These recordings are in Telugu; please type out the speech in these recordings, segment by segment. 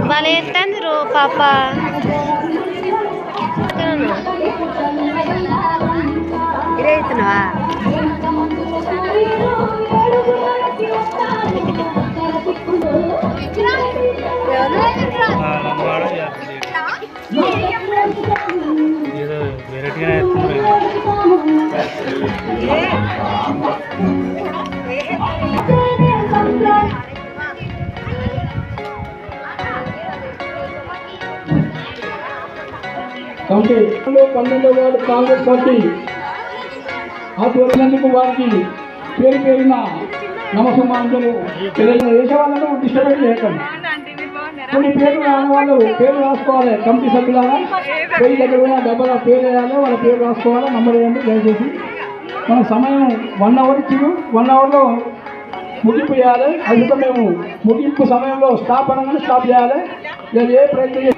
వాళ్ళు ఎత్తాందిరు పాప ఇదే అవుతున్నావా ఏదో వెరైటీగానే కాబట్టి 12వ వార్డు కాంగ్రెస్ పార్టీ ఆధ్వర్యంలో వారికి పేరు పేరున నమస్కారాలు వేసే వాళ్ళను డిస్టర్బెన్స్ చేయకండి. కొన్ని పేర్లు రాని వాళ్ళు పేరు రాసుకోవాలి. కమిటీ సభ్యులారా పేరు దగ్గర పోయిన డబ్బాలో పేరు వేయాలి, వాళ్ళ పేరు రాసుకోవాలి, నంబర్ వేయండి దయచేసి. మన సమయం 1 అవర్ ఇచ్చిండు, 1 అవర్లో ముగింపు చేయాలి. అందుకే మేము ముగింపు సమయంలో స్టాప్ అనగానే స్టాప్ చేయాలి. లేదు ఏ ప్రయత్నం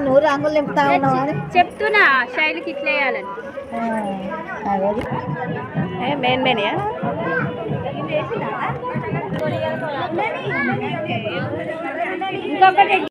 నువ్వు రంగులు నింపుతా ఉన్నావు అని చెప్తున్నా శైలికి ఇట్లా వేయాలని మెయిన్ ఇంకొకటి